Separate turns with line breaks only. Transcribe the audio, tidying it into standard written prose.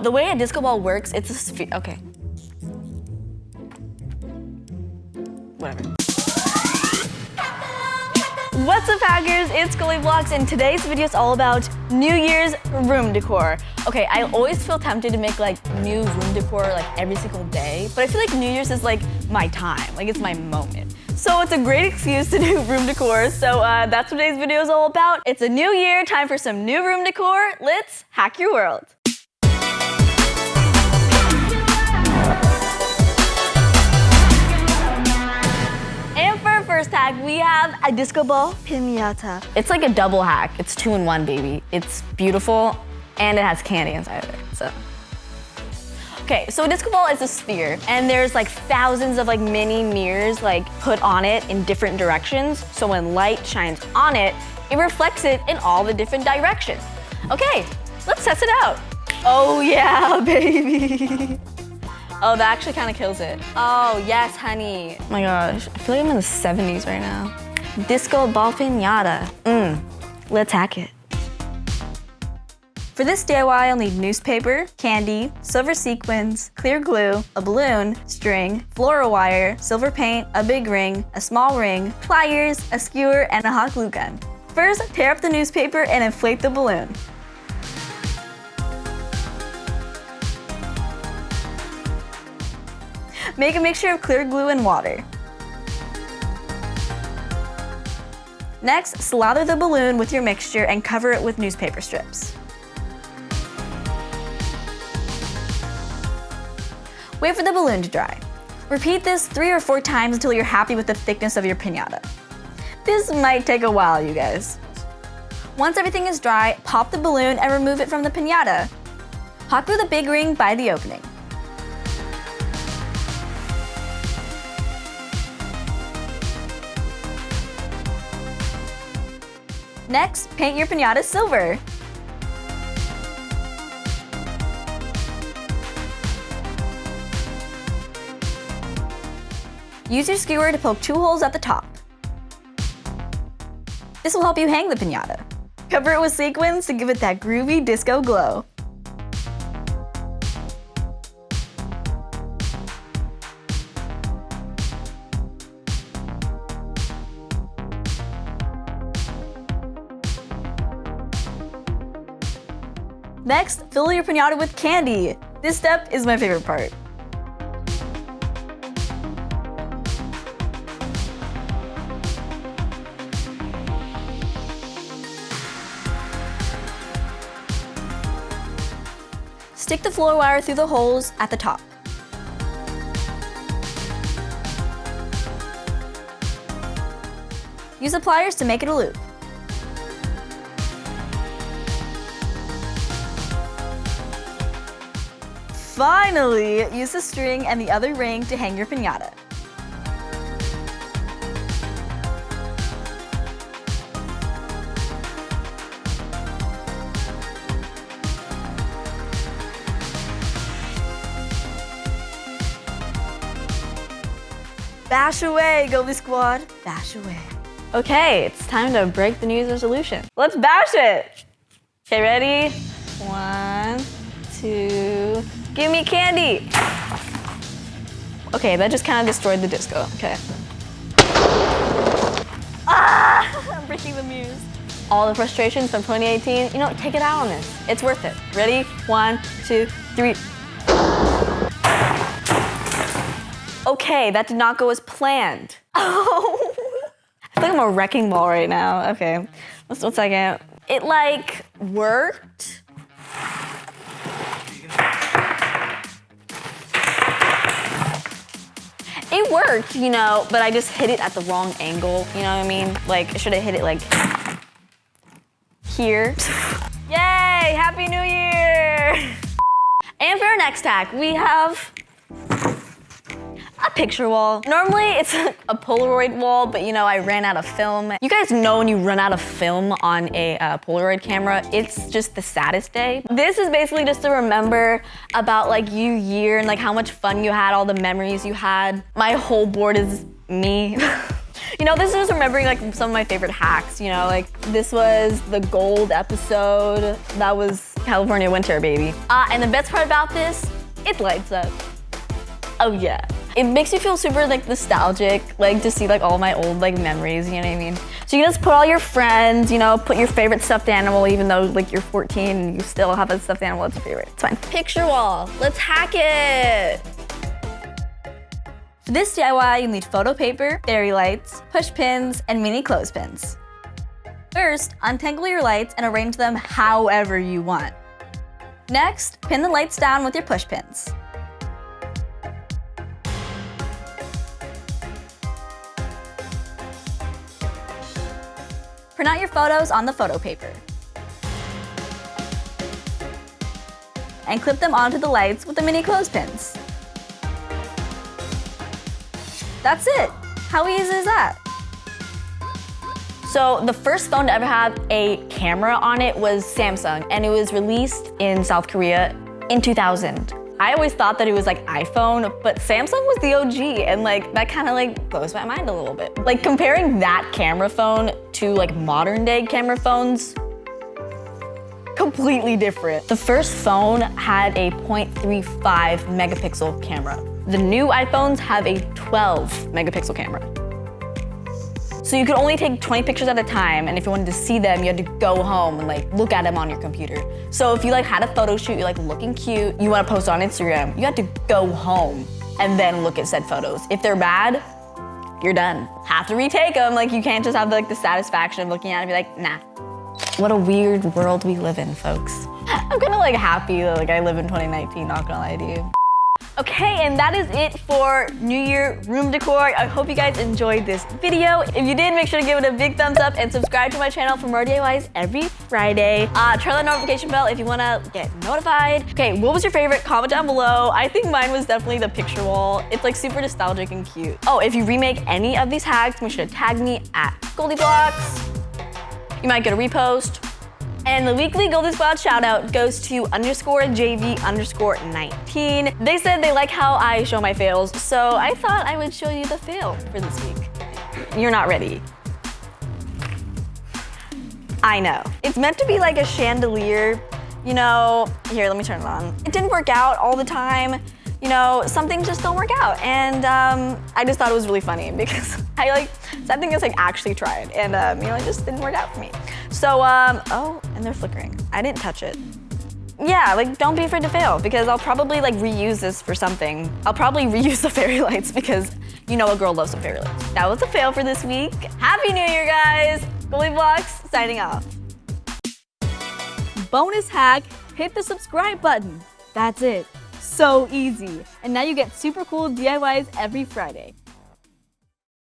The way a disco ball works, it's a sphere. Okay. Whatever. What's up, hackers? It's GoldieBlox, and today's video is all about New Year's room decor. Okay, I always feel tempted to make like new room decor like every single day, but I feel like New Year's is like my time, like it's my moment. So it's a great excuse to do room decor. So that's what today's video is all about. It's a new year, time for some new room decor. Let's hack your world. First hack, we have a Disco Ball Piñata. It's like a double hack. It's 2-in-1, baby. It's beautiful and it has candy inside of it, so. Okay, so a disco ball is a sphere and there's like thousands of like mini mirrors like put on it in different directions. So when light shines on it, it reflects it in all the different directions. Okay, let's test it out. Oh yeah, baby. Oh, that actually kind of kills it. Oh, yes, honey. Oh my gosh, I feel like I'm in the 70s right now. Disco Ball Piñata. Let's hack it. For this DIY, I'll need newspaper, candy, silver sequins, clear glue, a balloon, string, floral wire, silver paint, a big ring, a small ring, pliers, a skewer, and a hot glue gun. First, tear up the newspaper and inflate the balloon. Make a mixture of clear glue and water. Next, slather the balloon with your mixture and cover it with newspaper strips. Wait for the balloon to dry. Repeat this 3 or 4 times until you're happy with the thickness of your piñata. This might take a while, you guys. Once everything is dry, pop the balloon and remove it from the piñata. Hot glue the big ring by the opening. Next, paint your piñata silver. Use your skewer to poke 2 holes at the top. This will help you hang the piñata. Cover it with sequins to give it that groovy disco glow. Next, fill your piñata with candy. This step is my favorite part. Stick the floor wire through the holes at the top. Use the pliers to make it a loop. Finally, use the string and the other ring to hang your piñata. Bash away, Goldie Squad, bash away. Okay, it's time to break the New Year's resolution. Let's bash it. Okay, ready? 1, 2, give me candy. Okay, that just kind of destroyed the disco, okay. Ah, I'm breaking the muse. All the frustrations from 2018, you know, take it out on this. It's worth it. Ready? 1, 2, 3. Okay, that did not go as planned. Oh, I feel like I'm a wrecking ball right now. Okay, one second. It like worked. It worked, you know, but I just hit it at the wrong angle, you know what I mean? Like, I should have hit it like here. Yay, Happy New Year! And for our next hack, we have a picture wall. Normally it's a Polaroid wall, but you know, I ran out of film. You guys know when you run out of film on a Polaroid camera, it's just the saddest day. This is basically just to remember about like year and like how much fun you had, all the memories you had. My whole board is me. You know, this is just remembering like some of my favorite hacks, you know, like this was the gold episode. That was California winter, baby. And the best part about this, it lights up. Oh yeah. It makes me feel super like nostalgic, like to see like all my old like memories, you know what I mean? So you can just put all your friends, you know, put your favorite stuffed animal, even though like you're 14 and you still have a stuffed animal that's your favorite. It's fine. Picture wall, let's hack it. For this DIY, you'll need photo paper, fairy lights, push pins, and mini clothespins. First, untangle your lights and arrange them however you want. Next, pin the lights down with your push pins. Print out your photos on the photo paper. And clip them onto the lights with the mini clothespins. That's it. How easy is that? So the first phone to ever have a camera on it was Samsung, and it was released in South Korea in 2000. I always thought that it was like iPhone, but Samsung was the OG, and like that kind of like blows my mind a little bit. Like comparing that camera phone to like modern day camera phones, completely different. The first phone had a 0.35 megapixel camera. The new iPhones have a 12 megapixel camera. So you could only take 20 pictures at a time, and if you wanted to see them, you had to go home and like look at them on your computer. So if you like had a photo shoot, you're like looking cute, you want to post on Instagram, you had to go home and then look at said photos. If they're bad, you're done. Have to retake them. Like you can't just have like the satisfaction of looking at it and be like, nah. What a weird world we live in, folks. I'm kind of like happy that like I live in 2019, not gonna lie to you. Okay, and that is it for New Year room decor. I hope you guys enjoyed this video. If you did, make sure to give it a big thumbs up and subscribe to my channel for more DIYs every Friday. Turn on the notification bell if you wanna get notified. Okay, what was your favorite? Comment down below. I think mine was definitely the picture wall. It's like super nostalgic and cute. Oh, if you remake any of these hacks, make sure to tag me at GoldieBlox. You might get a repost. And the weekly GoldieBlox shout out goes to _JV_19. They said they like how I show my fails, so I thought I would show you the fail for this week. You're not ready. I know. It's meant to be like a chandelier, you know. Here, let me turn it on. It didn't work out all the time. You know, some things just don't work out. And I just thought it was really funny because I think it's like actually tried and you know, it just didn't work out for me. So, oh, and they're flickering. I didn't touch it. Yeah, like don't be afraid to fail because I'll probably like reuse this for something. I'll probably reuse the fairy lights because you know a girl loves some fairy lights. That was a fail for this week. Happy New Year, guys. GoldieBlox signing off. Bonus hack, hit the subscribe button. That's it. So easy. And now you get super cool DIYs every Friday.